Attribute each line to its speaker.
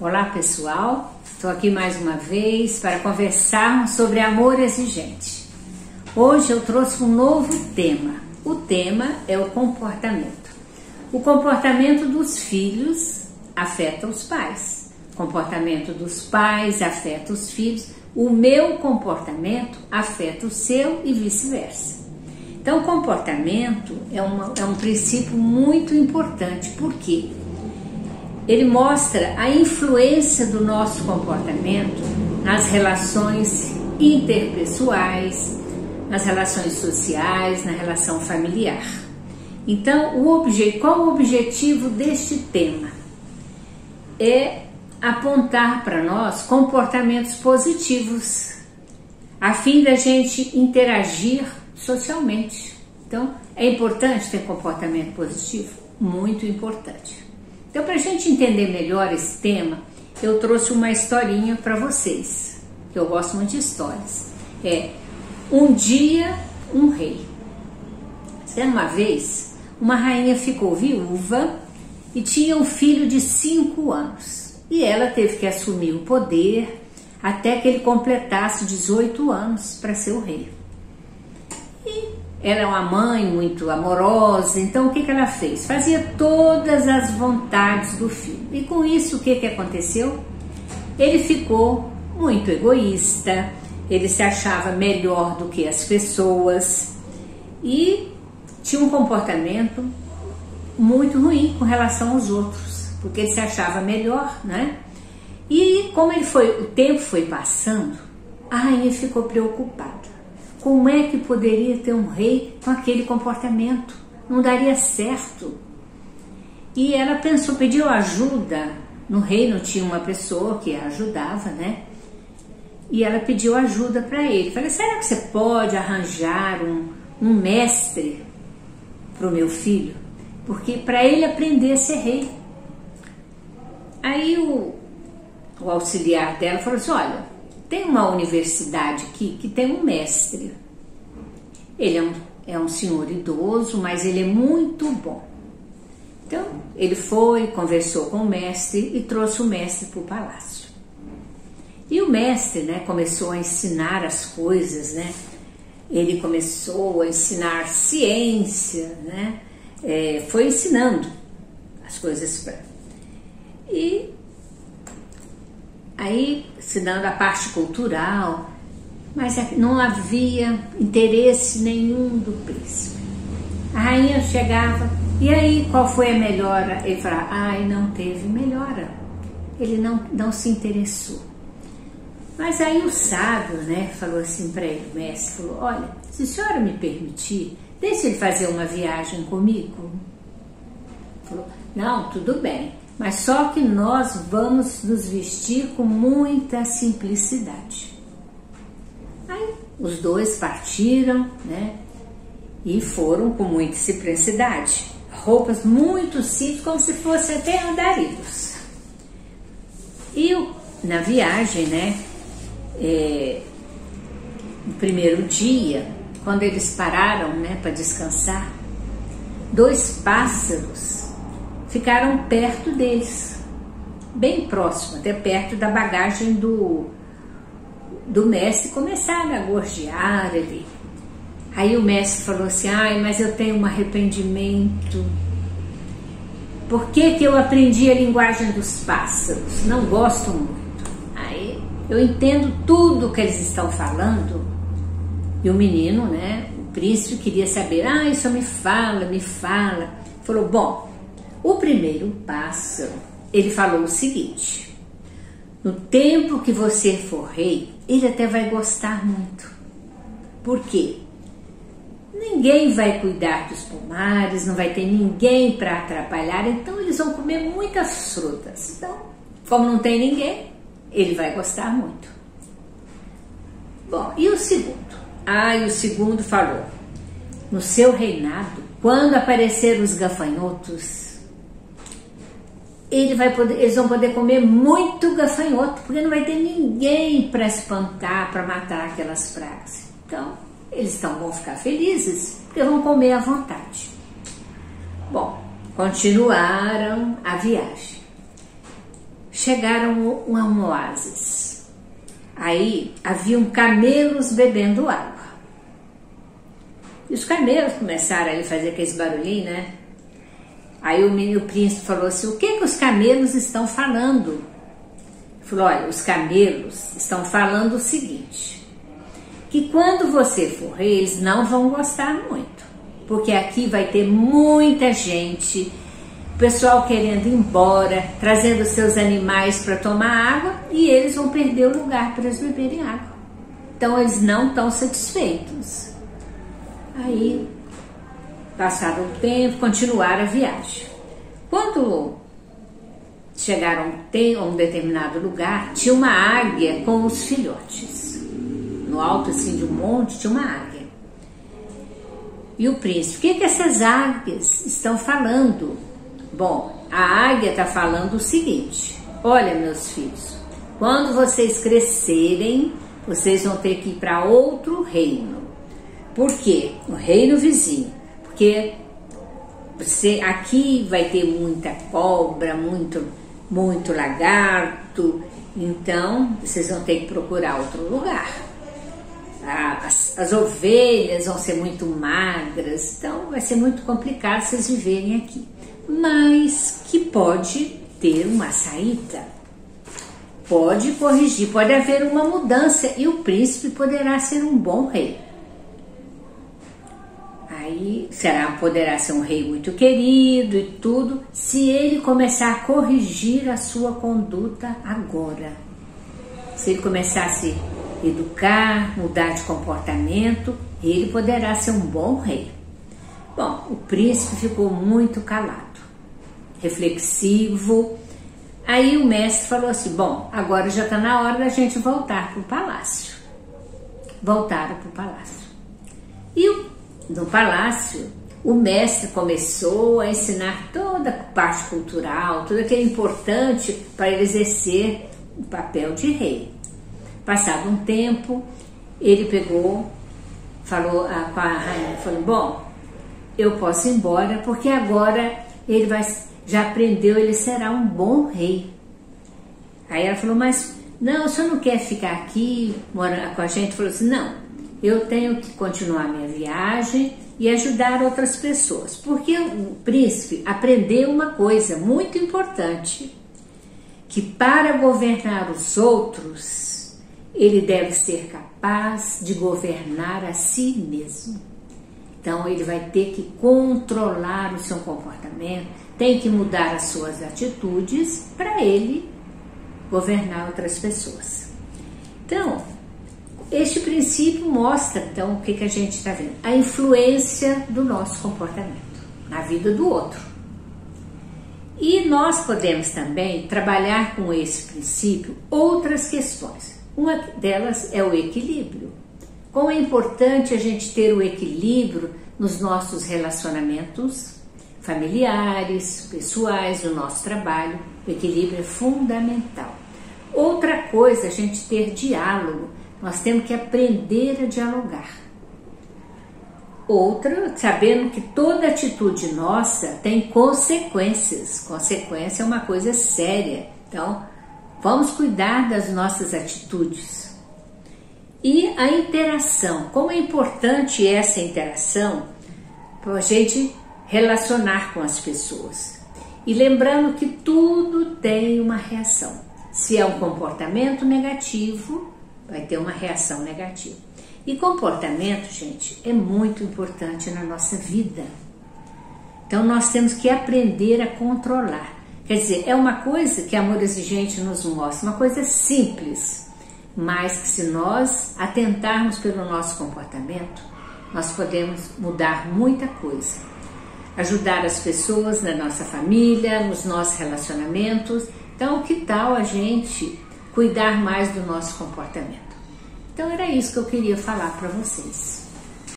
Speaker 1: Olá pessoal, estou aqui mais uma vez para conversarmos sobre amor exigente. Hoje eu trouxe um novo tema. O tema é o comportamento. O comportamento dos filhos afeta os pais. O comportamento dos pais afeta os filhos. O meu comportamento afeta o seu e vice-versa. Então o comportamento é um princípio muito importante. Por quê? Ele mostra a influência do nosso comportamento nas relações interpessoais, nas relações sociais, na relação familiar. Então, qual o objetivo deste tema? É apontar para nós comportamentos positivos, a fim da gente interagir socialmente. Então, é importante ter comportamento positivo? Muito importante. Então, para a gente entender melhor esse tema, eu trouxe uma historinha para vocês, que eu gosto muito de histórias. Um dia, um rei. Uma vez, uma rainha ficou viúva e tinha um filho de 5 anos. E ela teve que assumir o poder até que ele completasse 18 anos para ser o rei. Ela é uma mãe muito amorosa, então o que ela fez? Fazia todas as vontades do filho. E com isso, o que aconteceu? Ele ficou muito egoísta, ele se achava melhor do que as pessoas e tinha um comportamento muito ruim com relação aos outros, porque ele se achava melhor, né? E como o tempo foi passando, a rainha ficou preocupada. Como é que poderia ter um rei com aquele comportamento? Não daria certo. E ela pensou, pediu ajuda. No reino tinha uma pessoa que a ajudava, né? E ela pediu ajuda para ele. Falei, será que você pode arranjar um mestre para o meu filho? Porque para ele aprender a ser rei. Aí o auxiliar dela falou assim, olha, tem uma universidade aqui que tem um mestre. Ele é um senhor idoso, mas ele é muito bom. Então, ele foi, conversou com o mestre e trouxe o mestre para o palácio. E o mestre, né, começou a ensinar as coisas, né? Ele começou a ensinar ciência, né? Foi ensinando as coisas para... E aí, ensinando a parte cultural, mas não havia interesse nenhum do príncipe. A rainha chegava, e aí qual foi a melhora? Ele falava, não teve melhora. Ele não se interessou. Mas aí o sábio, né, falou assim para ele, o mestre, falou, olha, se a senhora me permitir, deixa ele fazer uma viagem comigo. Falou, não, tudo bem. Mas só que nós vamos nos vestir com muita simplicidade. Aí os dois partiram, né? E foram com muita simplicidade. Roupas muito simples, como se fossem até andarilhos. E na viagem, né? No primeiro dia, quando eles pararam, né, para descansar, 2 pássaros ficaram perto deles, bem próximo, até perto da bagagem do mestre, começaram a gorjear ali. Aí o mestre falou assim, mas eu tenho um arrependimento. Por que eu aprendi a linguagem dos pássaros? Não gosto muito. Aí eu entendo tudo que eles estão falando. E o menino, né, o príncipe queria saber, isso me fala. Falou, bom, o primeiro pássaro, ele falou o seguinte, no tempo que você for rei, ele até vai gostar muito. Por quê? Ninguém vai cuidar dos pomares, não vai ter ninguém para atrapalhar, então eles vão comer muitas frutas. Então, como não tem ninguém, ele vai gostar muito. Bom, e o segundo? O segundo falou, no seu reinado, quando aparecer os gafanhotos, eles vão poder comer muito gafanhoto, porque não vai ter ninguém para espantar, para matar aquelas pragas. Então, eles vão ficar felizes, porque vão comer à vontade. Bom, continuaram a viagem. chegaram a um oásis. Aí haviam camelos bebendo água. E os camelos começaram a fazer aquele barulhinho, né? Aí o príncipe falou assim: o que os camelos estão falando? Ele falou: olha, os camelos estão falando o seguinte, que quando você for rei, eles não vão gostar muito, porque aqui vai ter muita gente, o pessoal querendo ir embora, trazendo seus animais para tomar água, e eles vão perder o lugar para eles beberem água. Então eles não estão satisfeitos. Aí, passado um tempo, continuaram a viagem. Quando chegaram a um determinado lugar, tinha uma águia com os filhotes. No alto assim de um monte tinha uma águia. E o príncipe: o que essas águias estão falando? Bom, a águia está falando o seguinte: olha, meus filhos, quando vocês crescerem, vocês vão ter que ir para outro reino. Por quê? O reino vizinho. Porque aqui vai ter muita cobra, muito lagarto, então vocês vão ter que procurar outro lugar. As ovelhas vão ser muito magras, então vai ser muito complicado vocês viverem aqui. Mas que pode ter uma saída, pode corrigir, pode haver uma mudança e o príncipe poderá ser um bom rei. Aí poderá ser um rei muito querido e tudo, se ele começar a corrigir a sua conduta agora. Se ele começar a se educar, mudar de comportamento, ele poderá ser um bom rei. Bom, o príncipe ficou muito calado, reflexivo. Aí o mestre falou assim: bom, agora já está na hora da gente voltar para o palácio. Voltaram para o palácio. E no palácio, o mestre começou a ensinar toda a parte cultural, tudo aquilo importante para ele exercer o papel de rei. Passado um tempo, ele falou com a rainha, falou: bom, eu posso ir embora, porque agora ele já aprendeu, ele será um bom rei. Aí ela falou: mas não, o senhor não quer ficar aqui morando com a gente? Falou assim: não, eu tenho que continuar minha viagem e ajudar outras pessoas, porque o príncipe aprendeu uma coisa muito importante, que para governar os outros, ele deve ser capaz de governar a si mesmo. Então ele vai ter que controlar o seu comportamento, tem que mudar as suas atitudes para ele governar outras pessoas. Então, este princípio mostra, então, o que a gente está vendo? A influência do nosso comportamento na vida do outro. E nós podemos também trabalhar com esse princípio outras questões. Uma delas é o equilíbrio. Como é importante a gente ter o equilíbrio nos nossos relacionamentos familiares, pessoais, no nosso trabalho. O equilíbrio é fundamental. Outra coisa, a gente ter diálogo. Nós temos que aprender a dialogar. Outra, sabendo que toda atitude nossa tem consequências. Consequência é uma coisa séria. Então, vamos cuidar das nossas atitudes. E a interação. Como é importante essa interação para a gente relacionar com as pessoas. E lembrando que tudo tem uma reação. Se é um comportamento negativo, vai ter uma reação negativa. E comportamento, gente, é muito importante na nossa vida. Então nós temos que aprender a controlar. Quer dizer, é uma coisa que Amor Exigente nos mostra, uma coisa simples, mas que se nós atentarmos pelo nosso comportamento, nós podemos mudar muita coisa. Ajudar as pessoas na nossa família, nos nossos relacionamentos. Então, que tal a gente cuidar mais do nosso comportamento? Então, era isso que eu queria falar para vocês.